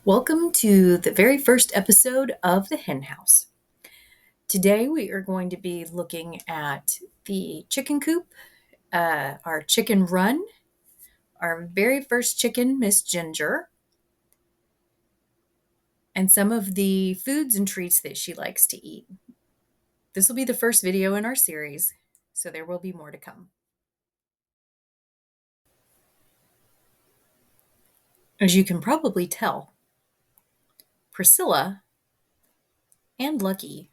Welcome to the very first episode of the Hen House. Today we are going to be looking at the chicken coop, our chicken run, our very first chicken, Miss Ginger, and some of the foods and treats that she likes to eat. This will be the first video in our series, so there will be more to come. As you can probably tell, Priscilla and Lucky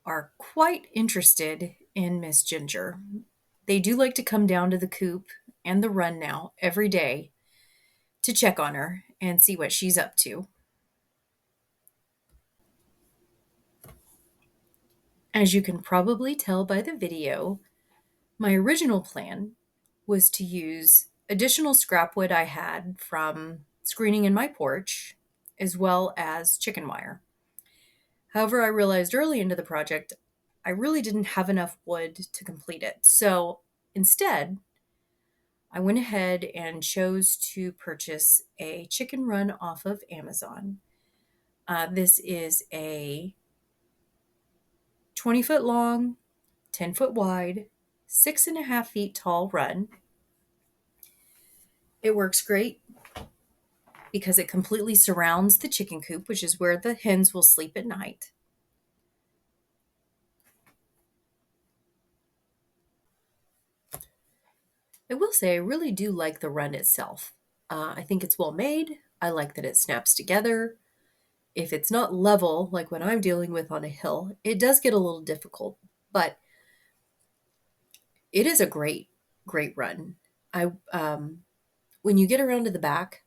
are quite interested in Miss Ginger. They do like to come down to the coop and the run now every day to check on her and see what she's up to. As you can probably tell by the video, my original plan was to use additional scrap wood I had from screening in my porch, as well as chicken wire. However, I realized early into the project I really didn't have enough wood to complete it. So instead, I went ahead and chose to purchase a chicken run off of Amazon. This is a 20-foot long, 10-foot wide, 6.5 feet tall run. It works great because it completely surrounds the chicken coop, which is where the hens will sleep at night. I will say I really do like the run itself. I think it's well made. I like that it snaps together. If it's not level, like when I'm dealing with on a hill, it does get a little difficult, but it is a great run. I When you get around to the back,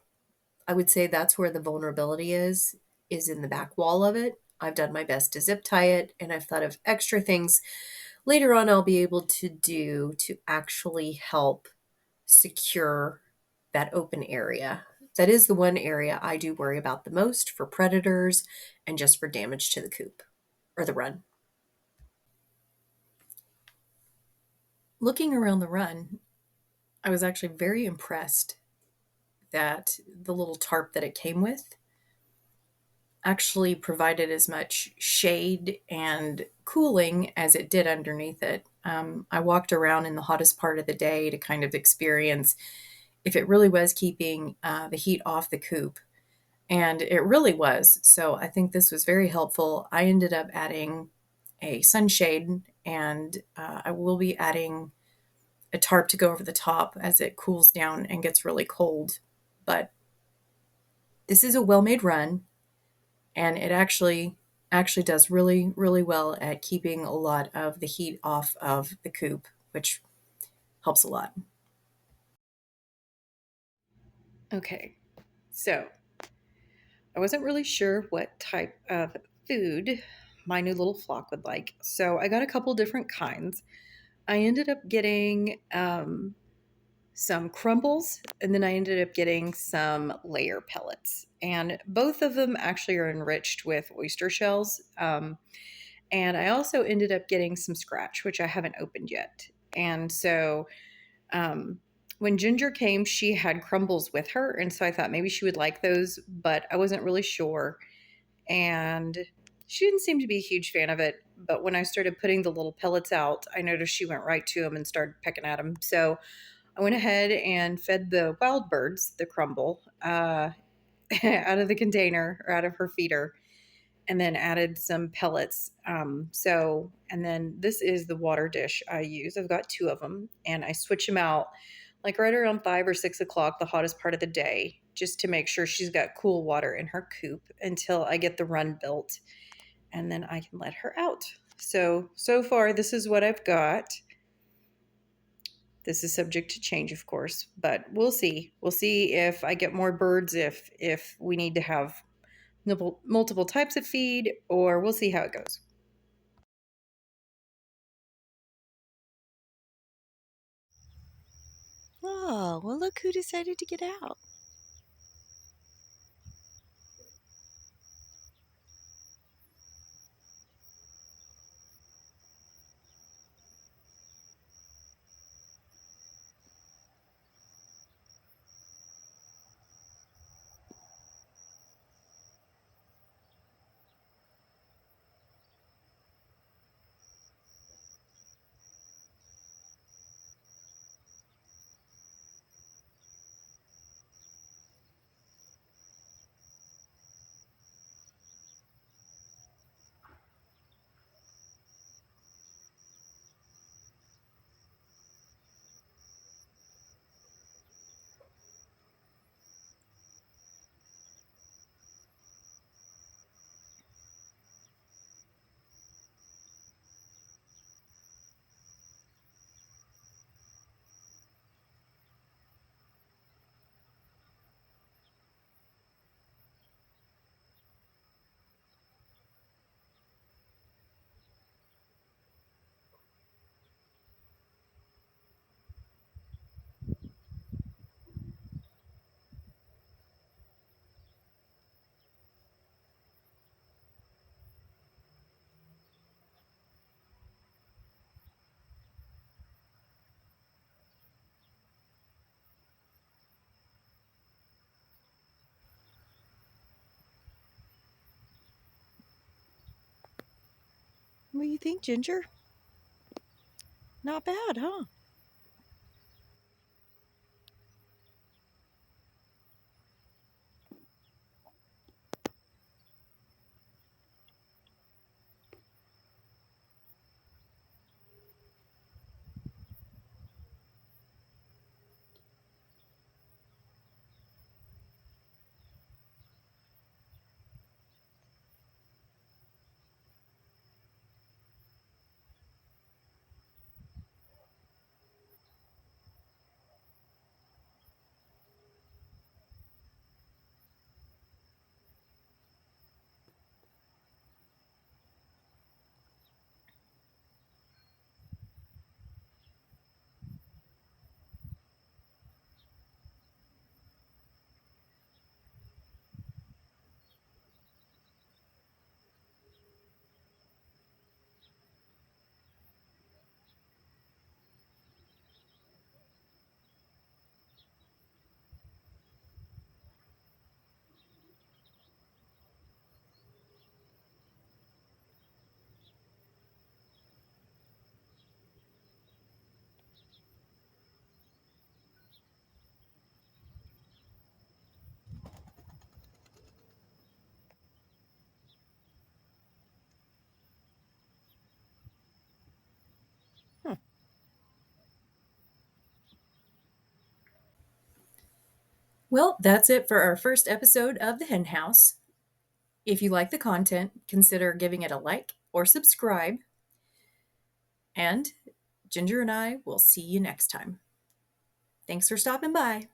I would say that's where the vulnerability is in the back wall of it. I've done my best to zip tie it, and I've thought of extra things later on I'll be able to do to actually help secure that open area. That is the one area I do worry about the most for predators and just for damage to the coop or the run. Looking around the run, I was actually very impressed that the little tarp that it came with actually provided as much shade and cooling as it did underneath it. I walked around in the hottest part of the day to kind of experience if it really was keeping the heat off the coop. And it really was. So I think this was very helpful. I ended up adding a sunshade, and I will be adding a tarp to go over the top as it cools down and gets really cold. But this is a well-made run, and it actually does really well at keeping a lot of the heat off of the coop, which helps a lot. Okay, so I wasn't really sure what type of food my new little flock would like, so I got a couple different kinds. I ended up getting some crumbles, and then I ended up getting some layer pellets. And both of them actually are enriched with oyster shells. And I also ended up getting some scratch, which I haven't opened yet. And so um, when Ginger came, she had crumbles with her. And so I thought maybe she would like those, but I wasn't really sure. And she didn't seem to be a huge fan of it. But when I started putting the little pellets out, I noticed she went right to them and started pecking at them. So I went ahead and fed the wild birds the crumble out of the container or out of her feeder, and then added some pellets. And then this is the water dish I use. I've got two of them, and I switch them out like right around 5 or 6 o'clock, the hottest part of the day, just to make sure she's got cool water in her coop until I get the run built, and then I can let her out. So far, this is what I've got. This is subject to change, of course, but we'll see. We'll see if I get more birds, if we need to have multiple types of feed, or we'll see how it goes. Oh, well, look who decided to get out. What do you think, Ginger? Not bad, huh? Hmm. Well, that's it for our first episode of the Hen House. If you like the content, consider giving it a like or subscribe. And Ginger and I will see you next time. Thanks for stopping by.